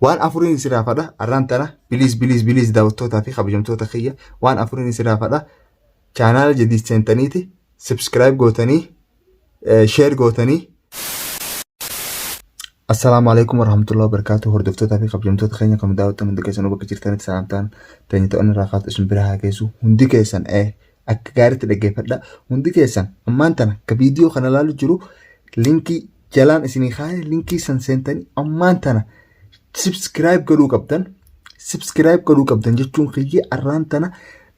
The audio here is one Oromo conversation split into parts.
waan afuriin isiraa fadha arraan tana biliis daawwattootaa fi kabajamtoota kiyya waan afuriin isiraa fadha chaanaala jadii seentaniiti subscribe gootanii share gootanii. Assalamu alaikum warahmatullahi wabarakatuh. Hordoftoota fi kabajamtoota keenya kan daawwatan hundi keessan bakka jirtanitti salaamtaan ta'anii irraa isin bira haa geessu. Hundi keessan akka gaariitti dhaggeeffadha. Hundi keessan ammaan tana ka viidiyoo kana ilaalu jiru linkii jalaan isinii kaa'e linkii san seentanii ammaan tana subscribe godhuu qabdan. Subscribe godhuu qabdan jechuun kiyya arraan tana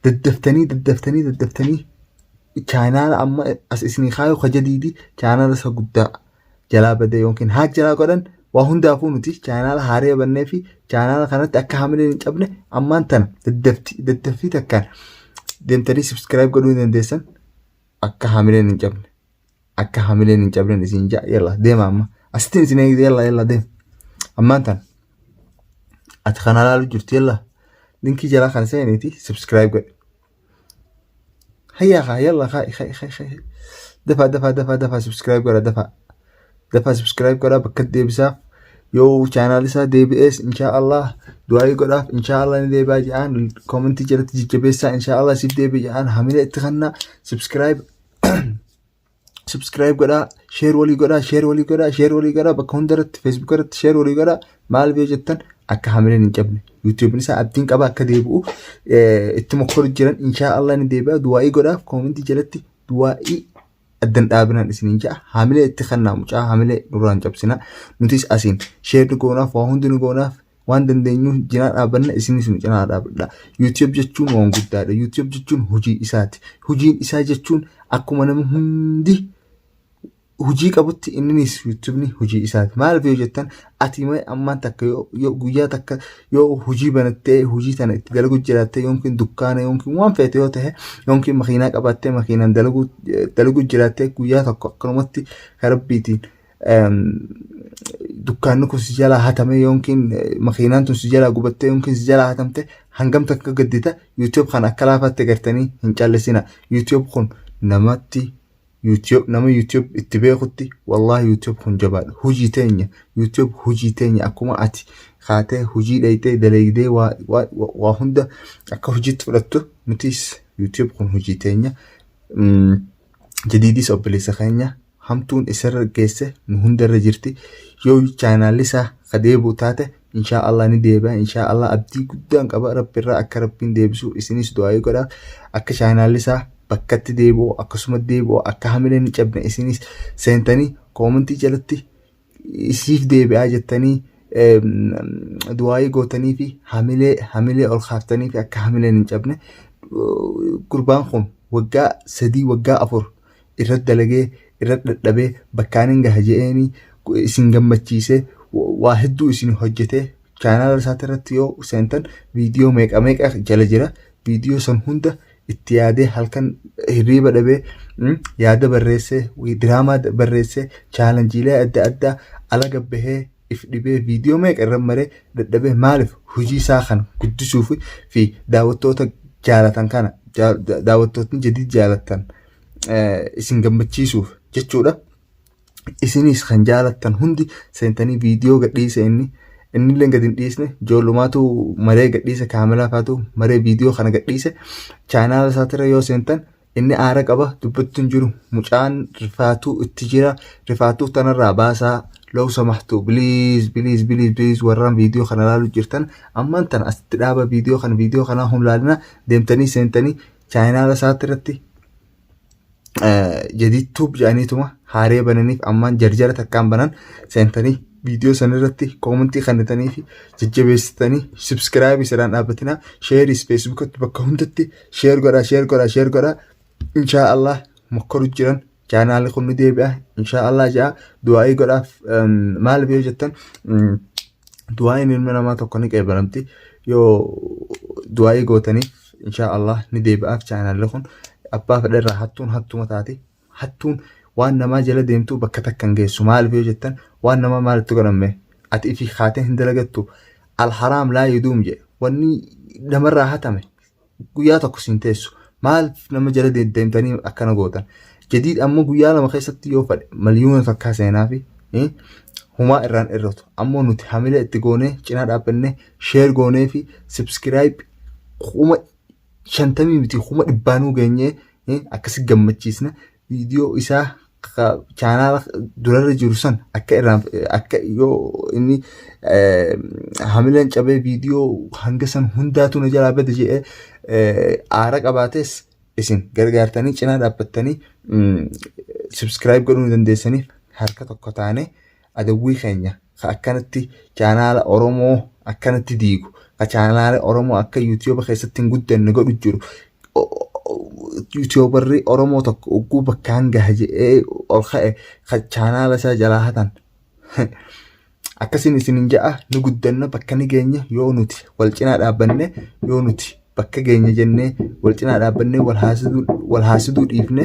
daddaftanii chaanaala amma as isinii kaa'u kajadiidi chaanaala isa guddaa jalaa badee yookiin haak jalaa godhan waa hundaafuu nuti chaanaala haaree bannee fi chaanaala kanatti akka hamileen hin cabne ammaan tana daddaftii takkaan deemtanii subscribe godhuu dandeessan akka hamileen hin cabne isin jaa yalla deema amma asittiin isin eegde yalla deema ammaan tana ati kana ilaalu jirtu yalla linkii jalaa kan seeniiti subscribe godhe hayyaa yalla dafa subscribe godha dafa subscribe godha bakka deebisaaf yoo channel isaa DBS inshallah du'aa godhaaf inshallah ni deebi'a jedhaan comment jalatti jijjabeessaa inshallah siif deebi'a jedhaan hamilee itti kannaa subscribe godha share walii godha bakka hundarratti Facebook irratti share walii godha maal biyya jettan akka hamileen hin cabne YouTube isaa abdiin qaba akka deebi'u itti mokkor jiran inshallah ni deebi'a du'aa godhaaf comment jalatti du'aa addan dhaabinaan isiniin ja'a hamilee itti kannaa mucaa hamilee duraan cabsina nutis asiin share goonaaf waa hundi nu goonaaf waan dandeenyu jinaa dhaabanna isinis nu cinaa dhaabadha. YouTube jechuun waan guddaadha. YouTube jechuun hojii isaati. Hojiin isaa jechuun akkuma nama hundi hojii qabutti innis YouTube hojii isaati. Maaliif yoo jettan ati mee ammaan takka yoo guyyaa takka yoo hojii banattee hojii tana itti dalagu jiraattee yookiin dukkaana yookiin waan feete yoo ta'e yookiin makiinaa qabattee makiinaan dalagu jiraattee guyyaa tokko akkanumatti karabbiitiin dukkaanni kun si jalaa hatame yookiin makiinaan tun si jalaa gubattee yookiin si jalaa hatamte hangam takka gaddita YouTube kan akka laafatte gartanii hin callesina. YouTube kun nama YouTube itti beekutti wallahi YouTube kun jabaadha. Hojii teenya akkuma ati kaatee hojii dhayitee dalaydee waa hunda akka hojiitti fudhattu nutis YouTube kun hojii teenya jadiidis obboleessa keenya hamtuun isarra geesse nu hundarra jirti. Yoo chaanaalli isaa kadeebu taate inshallah ni deebi'a. Inshallah abdii guddaan qaba rabbirraa akka rabbiin deebisu isinis du'aa godhaa akka chaanaalli isaa bakkatti deebi'u akkasuma deebi'u akka hamileen hin cabne isinis seentanii koomentii jalatti isiif deebi'aa jettanii du'aa gootanii fi hamilee ol kaaftanii fi akka hamileen hin cabne gurbaan kun waggaa 3 waggaa 4 irratti dalagee irratti dadhabee bakkaan hin gaha je'eenii isin gammachiisee waa hedduu isin hojjetee chaanaala isaati irratti yoo seentan viidiyoo meeqa jala jira. Viidiyoo san hunda itti yaadee halkan hirriiba dhabee yaada barreessee diraamaa barreessee chaalenjiilee adda addaa ala gabbahee if dhibee viidiyoo meeqa irra maree dadhabee maaliif hojii isaa kan guddisuu fi daawwattoota jaalatan kana daawwattootni jadii jaalatan isin gammachiisuuf jechuudha. Isinis kan jaalatan hundi seentanii viidiyoo gadhiise inni illee gad hin dhiisne ijoollumaatu maree gadhiise kaamelaa faatu maree viidiyoo kana gadhiise chaanaala isaatiirra yoo seentan inni aara qaba dubbattu hin jiru mucaan rifaatuu itti jira rifaatuu tanarraa baasaa loo samahtu biliis warraan viidiyoo kana ilaaluu jirtan ammaan tana asitti dhaaba viidiyoo kana hun laalina deemtanii seentanii chaanaala isaatiirratti jadiittuub jedhaniituma haaree bananiif ammaan jarjara takkaan banan seentanii viidiyoo sanirratti koomentii kannitanii fi jajjabeessitanii subscribe isaan dhaabbatina sheeris feesbuukatti bakka hundatti sheer godhaa inshallah mokkoru jiran chaanaalli kun ni deebi'a inshallah ja'a du'aa godhaaf maal biyya jettan du'aan ilma namaa tokko ni qeebalamti yoo du'aa gootaniif inshallah ni deebi'aaf chaanaalli kun abbaa fedharraa hattuma taate hattuun waan namaa jala deemtu bakka takkan geessu maaliif yoo jettan waan namaa maalitti godhamme ati fi kaatee hin dalagattu alharaam laa yuduum jedhe wanni namarraa hatame guyyaa tokko siin teessu maaliif nama jala deemtanii akkana gootan jadiid ammoo guyyaa lama keessatti yoo fedhe maliyuuna takkaa seenaa fi humaa irraan irratu ammoo nuti hamilee itti goonee cinaa dhaabbannee share goonee fi subscribe 50 miti 100 geenyee akkasi gammachiisna viidiyoo isaa channel durarra jiru san akka yoo inni hamileen cabee viidiyoo hanga san hundaatu na jalaa bada jedhee aara qabaates isin gargaartanii cinaa dhaabbattanii subscribe godhuu dandeessanii harka tokko taane adawwii keenya akkanatti channel Oromoo akkanatti diigu channel Oromoo akka YouTube keessatti hin guddanne godhu jiru YouTuberri Oromoo tokko ugguu bakkaan gaha jedhee ol ka'e channel isaa jalaa hatan akkasiin isinin ja'a nu guddanna bakka ni geenya yoo nuti wal cinaa dhaabbanne yoo nuti bakka geenya jennee wal cinaa dhaabbanne wal haasiduu dhiifne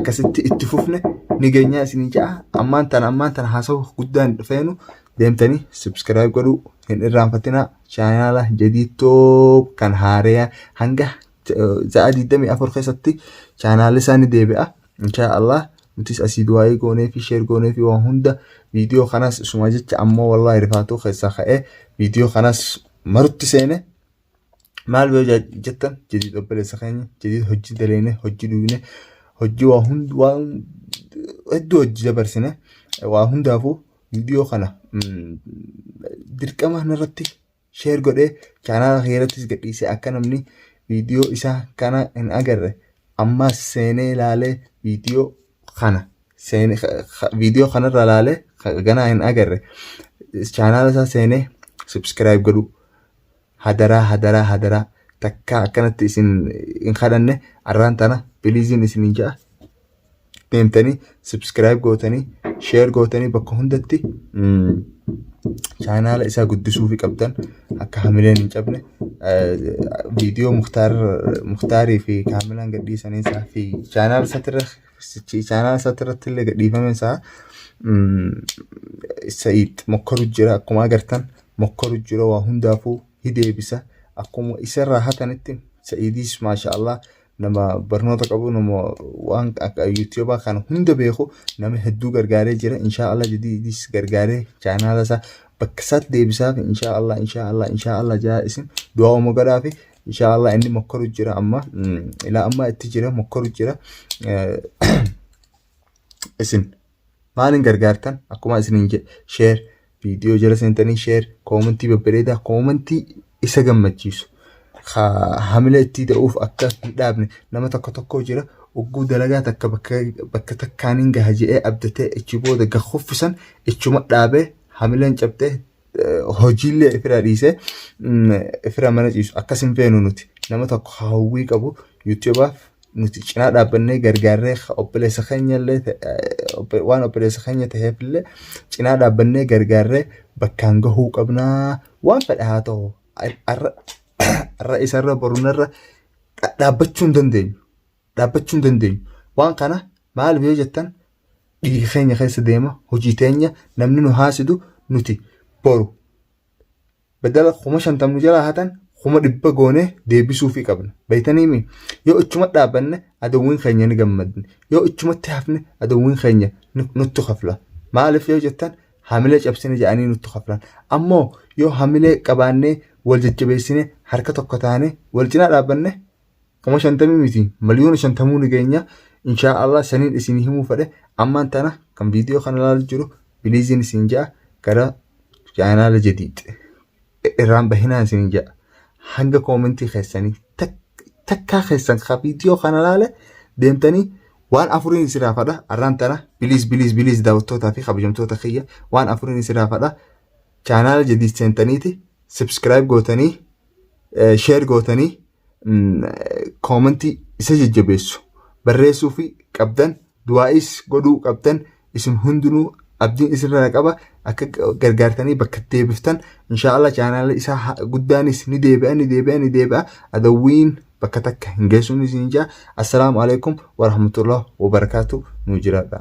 akkasitti itti fufne ni geenya isinin ja'a ammaan tana haasawu guddaan dhufeenu deemtanii subscribe godhuu hin irraanfatinaa channel jadiitoo kan haareyaa hanga za'a 24 keessatti channel isaanii deebi'a inshallah nutis asii du'aa goonee fi share goonee fi waan hunda viidiyoo kanas suma jecha ammoo wallahi rifaatoo keessaa ka'ee viidiyoo kanas marutti seene maal biyoo jettan jadid obboleessa keenya jadid hojii daleene hojii duune hojii waan hedduu hojii dabarsine waa hundaafuu viidiyoo kana dirqama narratti share godhee channel keerattis gadhiisee akka namni viidiyoo isaa kana hin agarre amma seenee ilaalee viidiyoo kanarra ilaalee ganaa hin agarre channel isaa seenee subscribe godhu hadaraa takka akkanatti isin hin kadhanne arraan tana biliiziin isin ja'a deemtanii subscribe gootanii share gootanii bakka hundatti channel isaa guddisuu fi qabdan akka hamileen hin cabne viidiyoo muhtaarii fi kaamilaan gadhiisanii isaa fi channel isaatti illee gadhiifame isaa Sa'iid mokkoru jira akkuma agartan mokkoru jira waa hundaafuu hideebisa akkuma isarraa hatanitti Sa'iidis maashaallah nama barnoota qabu nama waan akka YouTube kana hunda beeku nama hedduu gargaaree jira inshallah jadiidis gargaaree channel isaa bakka isaatti deebisaaf inshallah jaa isin du'aa uumaa godhaa fi inshallah inni mokkoru jira amma ilaa amma itti jira mokkoru jira isin maalin gargaartan akkuma isinin share viidiyoo jala seentanii share commentii babbareedaa commentii isa gammachiisu hamile itti da'uuf akka hin dhaabne nama tokko jira ugguu dalagaa takka bakka takkaaniin gaha jedhee abdatee ichi booda gahuffisan ichuma dhaabee hamileen cabtee hojiillee ifira dhiisee ifira mana ciisu akkasin feenu nuti nama tokko hawwii qabu YouTube'aaf nuti cinaa dhaabbannee gargaarree obboleessa keenyallee waan obboleessa keenya ta'eefillee cinaa dhaabbannee gargaarree bakkaan gahuu qabnaa waan fedha haa ta'u arra isarra borunarra dhaabbachuu hin dandeenyu waan kana maal biyoo jettan dhiigi keenya keessa deema hojii teenya namni nu haasidu nuti boru badala 50 nu jalaa hatan 100 goonee deebisuu fi qabna baytaniimi yoo ichuma dhaabbanne adawwiin keenya ni gammadne yoo ichumatti hafne adawwiin keenya nutti khafla maaliif yoo jettan hamilee cabsine jedhanii nutti khaflan ammoo yoo hamilee qabaannee wal jajjabeessine harka tokko taane wal cinaa dhaabbanne 50 miti miliyoona 50 ni geenya inshallah saniin isin himuu fedhe ammaan tana kan viidiyoo kana ilaalaa jiru biliiziin isin ja'a gara channel jadiid irraan bahinaa isin ja'a hanga commentii keessanii takka keessan ka viidiyoo kana ilaale deemtanii waan afuriin israafadha arraan tana biliis daawwattootaa fi kabajamtoota kiyya waan afuriin israafadha channel jadiid seentaniiti subscribe gootanii share gootanii commentii isa jajjabeessu barreessuu fi qabdan du'aa'is godhuu qabdan isin hundinuu abdiin isirraa qaba akka gargaartanii bakka deebiftan inshallah channel isaa guddaanis ni deebi'a adawwiin bakka takka hin geessuun isin jaa. Assalaamu alaikum warahmatullahi wabarakatuh. Nu jiraadha.